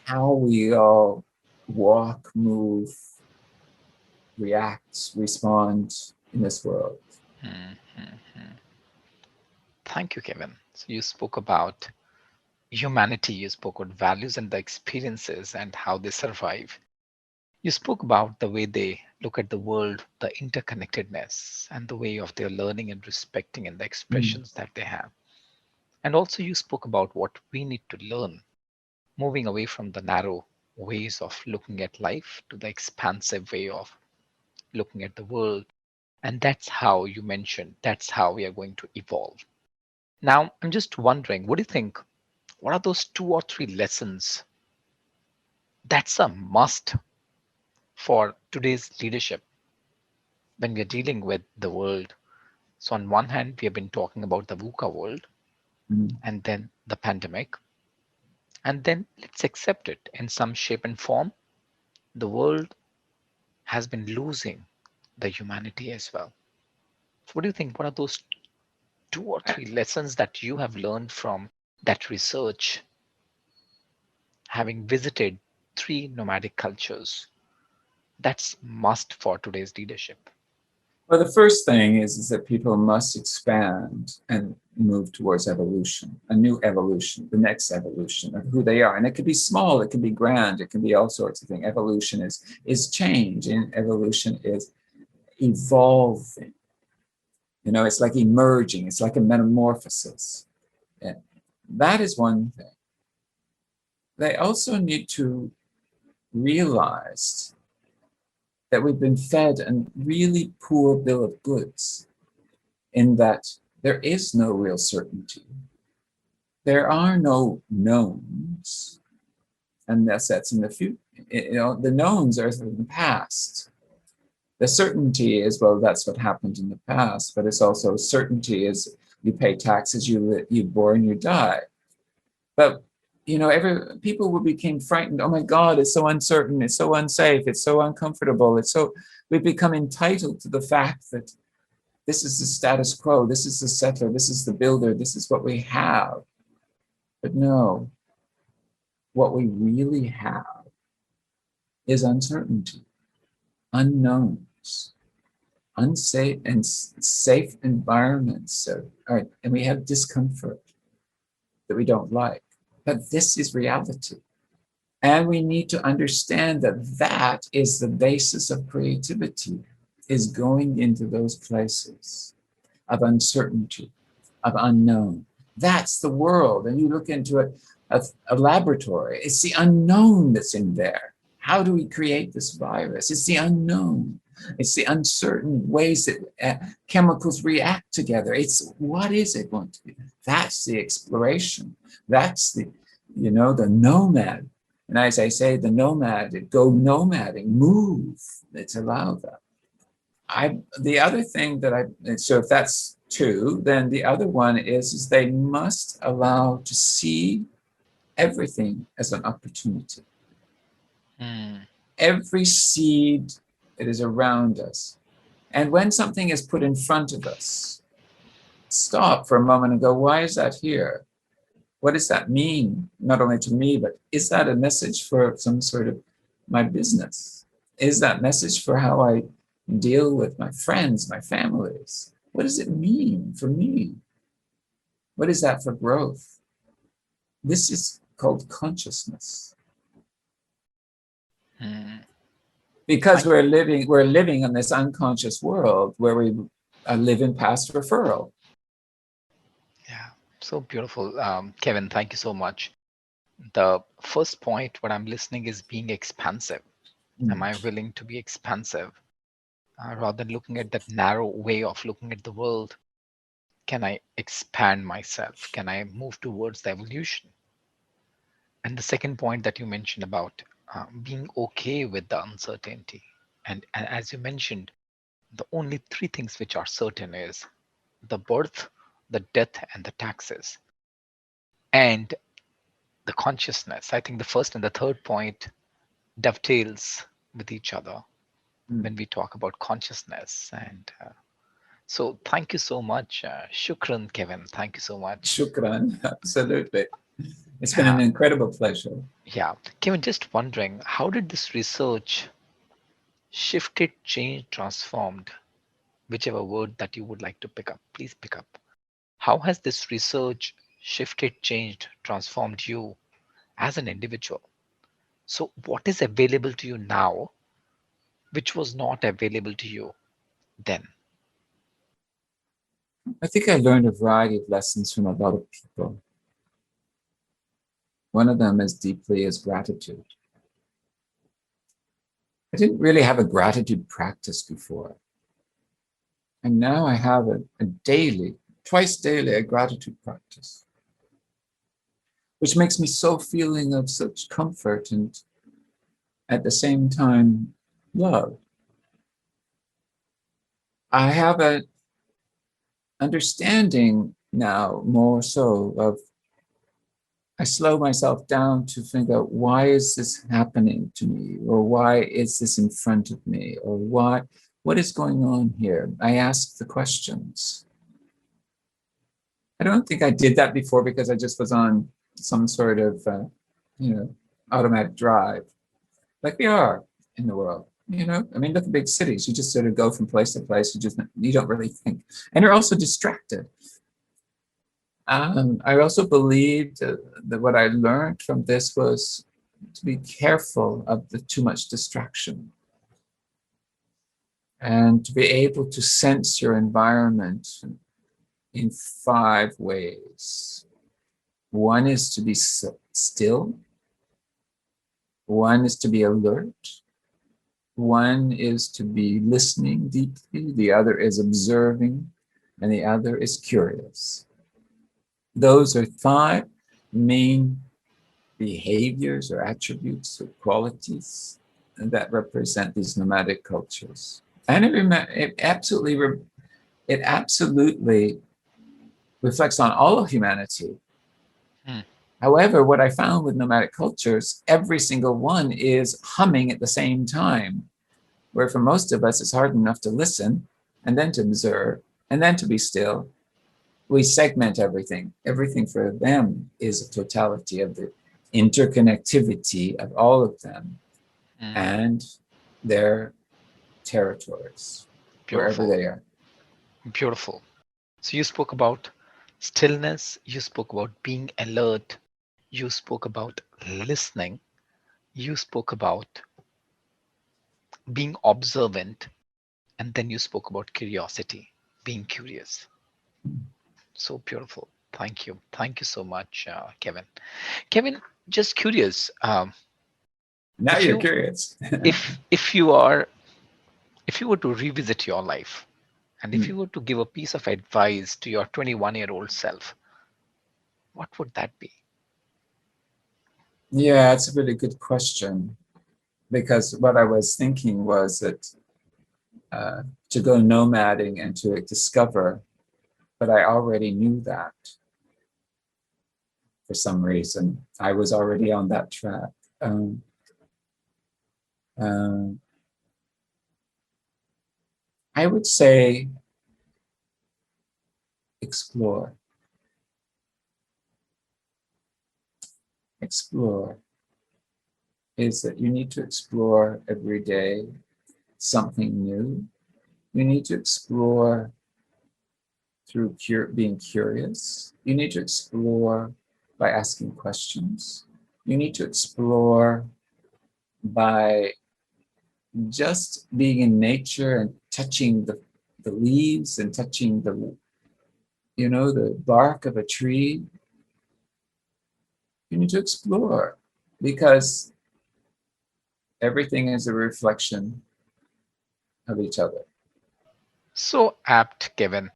how we all walk, move, react, respond in this world. Thank you, Kevin. So you spoke about humanity, you spoke about values and the experiences and how they survive. You spoke about the way they look at the world, the interconnectedness, and the way of their learning and respecting and the expressions that they have. And also, you spoke about what we need to learn, moving away from the narrow ways of looking at life to the expansive way of looking at the world. And that's how you mentioned, that's how we are going to evolve. Now, I'm just wondering, what do you think? What are those 2 or 3 lessons that's a must for today's leadership when we are dealing with the world? So, on one hand, we have been talking about the VUCA world and then the pandemic. And then let's accept it in some shape and form. The world has been losing the humanity as well. So, what do you think? What are those 2 or 3 lessons that you have learned from that research, having visited 3 nomadic cultures? That's must for today's leadership. Well, the first thing is that people must expand and move towards evolution, a new evolution, the next evolution of who they are. And it could be small, it could be grand, it can be all sorts of things. Evolution is change, and evolution is evolving. It's like emerging, it's like a metamorphosis. And that is one thing. They also need to realize that we've been fed a really poor bill of goods, in that there is no real certainty. There are no knowns, unless that's in the future. The knowns are in the past. The certainty is, well, that's what happened in the past, but it's also certainty is you pay taxes, you born, you die. But people became frightened. Oh my God, it's so uncertain, it's so unsafe, it's so uncomfortable. We become entitled to the fact that this is the status quo, this is the settler, this is the builder, this is what we have. But no, what we really have is uncertainty, unknowns, unsafe and safe environments, and we have discomfort that we don't like. But this is reality. And we need to understand that that is the basis of creativity, is going into those places of uncertainty, of unknown. That's the world. And you look into a laboratory, it's the unknown that's in there. How do we create this virus? It's the unknown. It's the uncertain ways that chemicals react together. It's what is it going to be? That's the exploration. That's the nomad. And as I say, the nomad, go nomading, move. Let's allow that. The other thing so if that's two, then the other one is they must allow to see everything as an opportunity. Every seed that is around us. And when something is put in front of us, stop for a moment and go, why is that here? What does that mean? Not only to me, but is that a message for some sort of my business? Is that message for how I deal with my friends, my families? What does it mean for me? What is that for growth? This is called consciousness. Because we're living in this unconscious world where we live in past referral. Yeah, so beautiful. Kevin, thank you so much. The first point, what I'm listening is being expansive. Am I willing to be expansive? Rather than looking at that narrow way of looking at the world, can I expand myself? Can I move towards the evolution? And the second point that you mentioned about being okay with the uncertainty. And as you mentioned, the only three things which are certain is the birth, the death, and the taxes. And the consciousness. I think the first and the third point dovetails with each other when we talk about consciousness. And so thank you so much. Shukran, Kevin. Thank you so much. Shukran, absolutely. It's been an incredible pleasure. Yeah. Kevin, just wondering, how did this research shifted, changed, transformed, whichever word that you would like to pick up, please pick up. How has this research shifted, changed, transformed you as an individual? So what is available to you now, which was not available to you then? I think I learned a variety of lessons from a lot of people. One of them as deeply as gratitude. I didn't really have a gratitude practice before. And now I have a daily, twice daily, a gratitude practice, which makes me so feeling of such comfort and at the same time, love. I have an understanding now more so of, I slow myself down to think out, why is this happening to me? Or why is this in front of me? Or what is going on here? I ask the questions. I don't think I did that before because I just was on some sort of, automatic drive, like we are in the world. I mean, look at big cities. You just sort of go from place to place. You don't really think, and you're also distracted. I also believed that what I learned from this was to be careful of the too much distraction and to be able to sense your environment in 5 ways. One is to be still. One is to be alert. One is to be listening deeply, the other is observing, and the other is curious. Those are five main behaviors or attributes or qualities that represent these nomadic cultures. And it absolutely reflects on all of humanity. Hmm. However, what I found with nomadic cultures, every single one is humming at the same time, where for most of us, it's hard enough to listen and then to observe and then to be still. We segment everything. Everything for them is a totality of the interconnectivity of all of them Hmm. and their territories, wherever Beautiful. they are. Beautiful. So you spoke about stillness, you spoke about being alert, you spoke about listening, you spoke about being observant, and then you spoke about curiosity, being curious. So beautiful. Thank you. Thank you so much, Kevin. Kevin, just curious. Now If you're you curious. if you are if you were to revisit your life, and if Hmm. you were to give a piece of advice to your 21-year-old self, what would that be? Yeah, it's a really good question because what I was thinking was that uh, to go nomading and to discover, but I already knew that for some reason. I was already on that track. Um, um, I would say explore, explore is that you need to explore every day something new. You need to explore through being curious. You need to explore by asking questions. You need to explore by just being in nature and touching the leaves and touching the bark of a tree. You need to explore because everything is a reflection of each other. So apt, Kevin.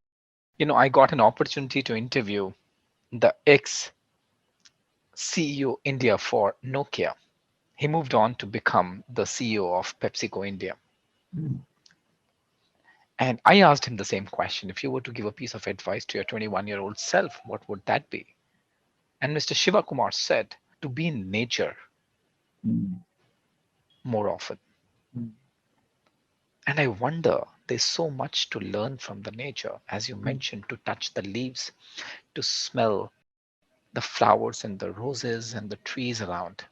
I got an opportunity to interview the ex CEO India for Nokia. He moved on to become the CEO of PepsiCo India. Mm. And I asked him the same question. If you were to give a piece of advice to your 21-year-old self, what would that be? And Mr. Shiva Kumar said to be in nature Mm. more often. Mm. And I wonder, there's so much to learn from the nature, as you Mm. mentioned, to touch the leaves, to smell the flowers and the roses and the trees around.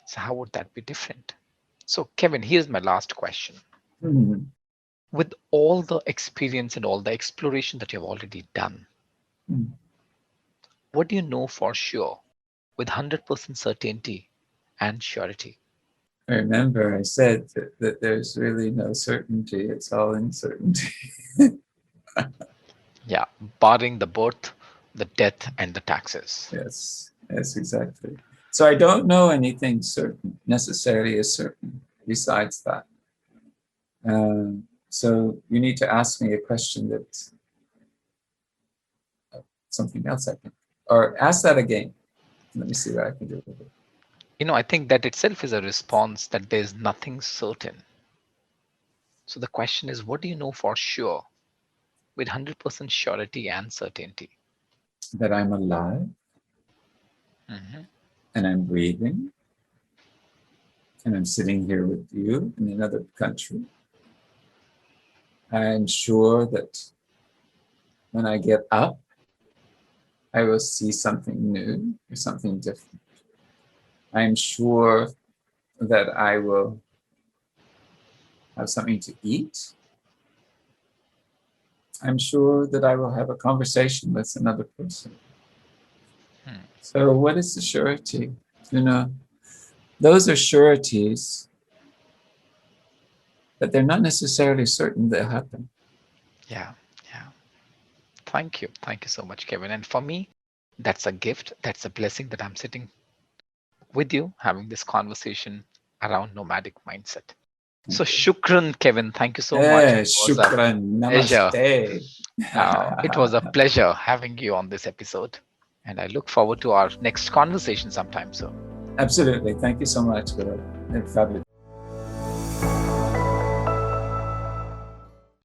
So, how would that be different? So, Kevin, here's my last question. Mm. With all the experience and all the exploration that you've already done, Mm. what do you know for sure with 100% certainty and surety? Remember, I said that there's really no certainty, it's all uncertainty. Yeah, barring the birth, the death, and the taxes. Yes, yes, exactly. So I don't know anything certain, necessarily as certain besides that. So you need to ask me a question that's something else, I think. Or ask that again. Let me see what I can do with it. I think that itself is a response that there's nothing certain. So the question is, what do you know for sure with 100% surety and certainty? That I'm alive Mhm. and I'm breathing and I'm sitting here with you in another country. I'm sure that when I get up, I will see something new or something different. I'm sure that I will have something to eat. I'm sure that I will have a conversation with another person. Hmm. So, what is the surety? You know, those are sureties, but they're not necessarily certain they'll happen. Yeah, yeah. Thank you. Thank you so much, Kevin. And for me, that's a gift. That's a blessing that I'm sitting with you having this conversation around nomadic mindset. So, shukran, Kevin. Thank you so much. Eh, It was a shukran, pleasure. namaste. It was a pleasure having you on this episode. And I look forward to our next conversation sometime soon. Absolutely. Thank you so much. Fabulous.